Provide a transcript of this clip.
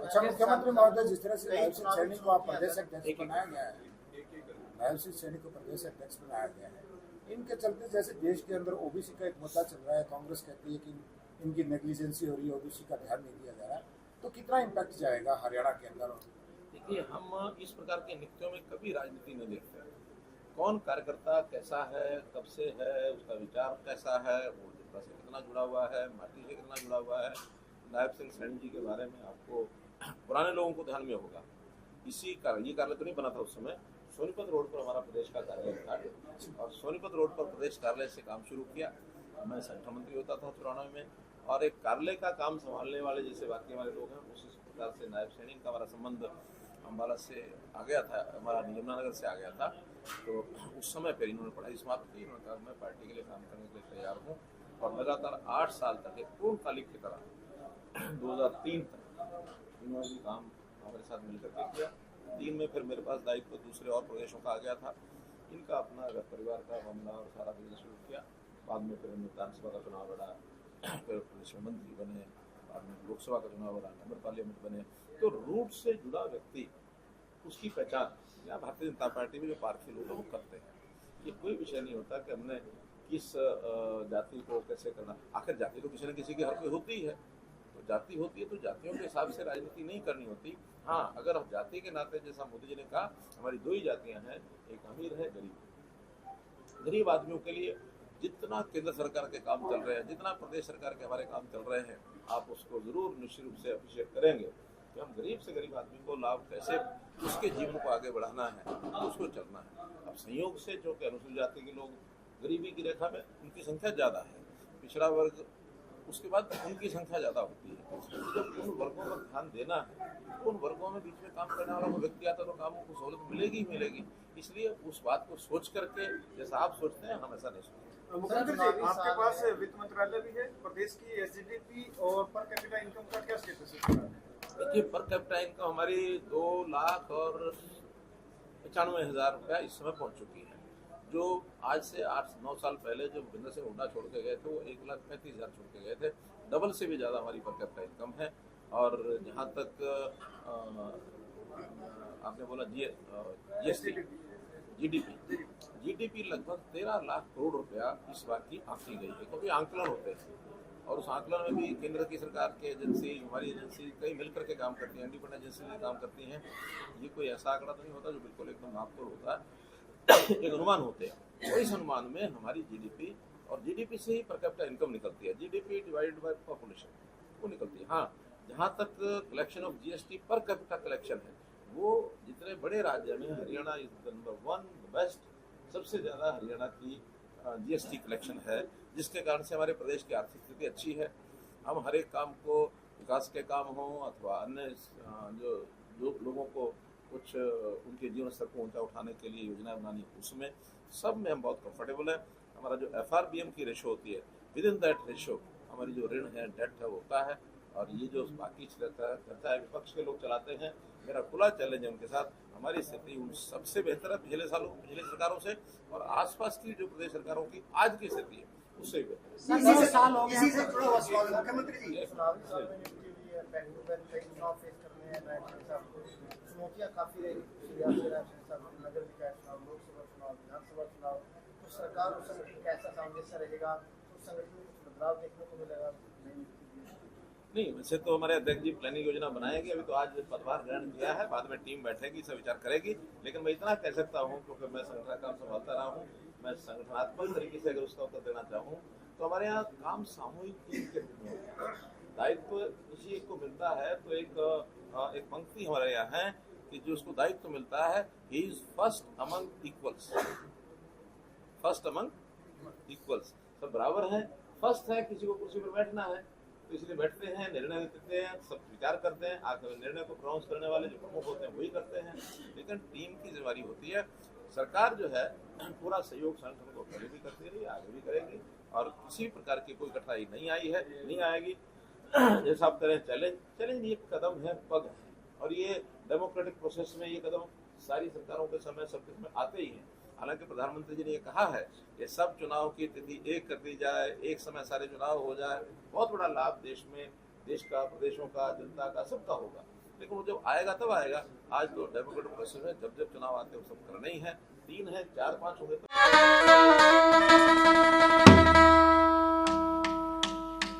अच्छा मुख्यमंत्री महोदय, जिस तरह से नायब सिंह सैनी को आप प्रदेश अध्यक्ष बनाया गया है, नायब सिंह सैनी को प्रदेश अध्यक्ष बनाया गया है, इनके चलते जैसे देश के अंदर ओबीसी का एक मुद्दा चल रहा है, कांग्रेस कहती है कि इनकी नेग्लिजेंसी हो रही है, ओबीसी का ध्यान नहीं दिया जा रहा है, तो कितना इम्पैक्ट जाएगा हरियाणा के अंदर? देखिए, हम इस प्रकार के नित्यों में कभी राजनीति नहीं देखते। कौन कार्यकर्ता कैसा है, कब से है, उसका विचार कैसा है, वो जनता से कितना जुड़ा हुआ है, माटी से कितना जुड़ा हुआ है। नायब सिंह सैनी जी के बारे में आपको पुराने लोगों को ध्यान में होगा, इसी कार्य, ये कार्य तो नहीं बना था उस समय, सोनीपत रोड पर हमारा प्रदेश का कार्यालय था और सोनीपत रोड पर प्रदेश कार्यालय से काम शुरू किया। मैं संगठन मंत्री होता था 94 में, और एक कार्यालय का काम संभालने वाले जैसे बाकी वाले लोग हैं, उसी प्रकार से नायब सैनी का हमारा संबंध अम्बाला से आ गया था, हमारा यमुनानगर से आ गया था। तो उस समय फिर इन्होंने पढ़ाई समाप्त की, उन्होंने कहा मैं पार्टी के लिए काम करने के लिए तैयार हूँ, और लगातार 8 साल तक एक पूर्णकालिक की तरह 2003 तक इन्होंने भी काम हमारे साथ मिलकर के किया। 3 में फिर मेरे पास दायित्व दूसरे और प्रदेशों का आ गया था, इनका अपना घर परिवार का मामला और सारा बिजनेस शुरू किया। बाद में फिर विधानसभा का चुनाव लड़ा, फिर प्रदेश में मंत्री बने, बाद में लोकसभा का चुनाव लड़ा, मेंबर पार्लियामेंट बने। तो रूट से जुड़ा व्यक्ति, उसकी पहचान या भारतीय जनता पार्टी में जो पारखी लोग हैं वो करते हैं। ये कोई विषय नहीं होता कि हमने किस जाति को कैसे करना, आखिर जाति तो किसी न किसी की हर कोई होती है, तो जाति होती है तो जातियों के हिसाब से राजनीति नहीं करनी होती। हाँ, अगर जाति के नाते, जैसा मोदी जी ने कहा, हमारी 2 ही जातियाँ हैं, एक अमीर है, गरीब। गरीब आदमियों के लिए जितना केंद्र सरकार के काम चल रहे हैं, जितना प्रदेश सरकार के हमारे काम चल रहे हैं, आप उसको जरूर निश्चित रूप से अप्रिशिएट करेंगे कि हम गरीब से गरीब आदमी को लाभ कैसे, उसके जीवन को आगे बढ़ाना है, उसको चलना है। अब संयोग से जो कि अनुसूचित जाति के लोग गरीबी की रेखा में, उनकी संख्या ज़्यादा है, पिछड़ा वर्ग उसके बाद उनकी संख्या ज़्यादा होती है। जब उन वर्गों पर ध्यान देना है, उन वर्गों में बीच में काम करने वाला कोई व्यक्ति आता तो कामों को सहूलत मिलेगी ही मिलेगी। इसलिए उस बात को सोच करके, जैसा आप सोचते हैं, हम ऐसा नहीं सोचते। मुख्यमंत्री जी, आपके पास वित्त मंत्रालय भी है, प्रदेश की एसजीडीपी और पर कैपिटा इनकम का क्या स्टेटस है? देखिए, पर कैपिटा इनकम हमारी 2,95,000 रुपया इस समय पहुंच चुकी है। जो आज से 8-9 साल पहले जब भूपेंद्र सिंह हुड्डा छोड़ के गए थे, वो 1,35,000 छोड़ के गए थे, डबल से भी ज़्यादा हमारी पर कैपिटा इनकम है। और जहाँ तक आपने बोला जीएसटी, जीडीपी लगभग 13 लाख करोड़ रुपया इस बार की आंकी गई है, क्योंकि आंकलन होते हैं और उस आंकलन में भी केंद्र की सरकार की एजेंसी, हमारी एजेंसी कई मिलकर के काम करती हैं, इंडिपेंडेंट एजेंसी भी काम करती हैं। ये कोई ऐसा आंकड़ा तो नहीं होता जो बिल्कुल एकदम नापतोल होता है, एक अनुमान होते हैं। तो इस अनुमान में हमारी जीडीपी, और जीडीपी से ही पर कैपिटा इनकम निकलती है, जीडीपी डिवाइडेड बाय पॉपुलेशन वो निकलती है। हाँ, जहाँ तक collection of GST per capita collection है, वो जितने बड़े राज्य में हरियाणा इज नंबर 1 बेस्ट, सबसे ज़्यादा हरियाणा की जीएसटी कलेक्शन है, जिसके कारण से हमारे प्रदेश की आर्थिक स्थिति अच्छी है। हम हर एक काम को, विकास के काम हो अथवा अन्य जो लोगों को कुछ उनके जीवन स्तर को ऊंचा उठाने के लिए योजनाएं बनानी, उसमें सब में हम बहुत कंफर्टेबल है। हमारा जो FRBM की रेशो होती है, विद इन दैट रेशो हमारी जो ऋण है, डेट है, वो होता है। और ये जो बाकी चर्चा है विपक्ष के लोग चलाते हैं, मेरा खुला चैलेंज है उनके साथ, हमारी स्थिति उन सबसे बेहतर है पिछले सरकारों से, और आसपास की जो प्रदेश सरकारों की आज की स्थिति है उससे भी बेहतर है। इसी से जुड़ा हुआ सवाल है मुख्यमंत्री जी। चुनौतियाँ काफी रही, नगर निकाय चुनाव, लोकसभा चुनाव, विधानसभा चुनाव, तो सरकार और संगठन का ऐसा सामंजस्य रहेगा, तो संगठन में कुछ बदलाव देखने को मिलेगा? नहीं, वैसे तो हमारे अध्यक्ष जी प्लानिंग योजना बनाएंगे, अभी तो आज पदभार ग्रहण किया है, बाद में टीम बैठेगी, सब विचार करेगी। लेकिन मैं इतना कह सकता हूँ, क्योंकि मैं संगठन का काम संभालता रहा हूँ, मैं संगठनात्मक तरीके से अगर उसका उत्तर देना चाहूँ तो हमारे यहाँ काम सामूहिक टीम के रूप में होता है। दायित्व किसी एक को मिलता है तो एक पंक्ति हमारे यहाँ है कि जो उसको दायित्व मिलता है, he is first among equals, first among equals, सब बराबर है, फर्स्ट है, किसी को कुर्सी पर बैठना है तो इसलिए बैठते हैं, निर्णय लेते हैं, सब विचार करते हैं, आखिर निर्णय को प्रोनाउंस करने वाले जो प्रमुख होते हैं वही करते हैं। लेकिन टीम की जिम्मेदारी होती है। सरकार जो है पूरा सहयोग संगठन को पहले भी करती रही, आगे भी करेगी, और किसी प्रकार की कोई कठिनाई नहीं आई है, नहीं आएगी। जैसा आप करें चैलेंज ये कदम है, पग है, और ये डेमोक्रेटिक प्रोसेस में ये कदम सारी सरकारों के समय सबके समय आते ही हैं। हालांकि प्रधानमंत्री जी ने ये कहा है कि सब चुनाव की तिथि एक कर दी जाए, एक समय सारे चुनाव हो जाए, बहुत बड़ा लाभ देश में, देश का, प्रदेशों का, जनता का, सबका होगा। लेकिन वो जब आएगा तब आएगा। आज तो डेमोक्रेटिक प्रोसेस में जब जब चुनाव आते हैं वो सब करने ही है, 3 है 4 5 होंगे तो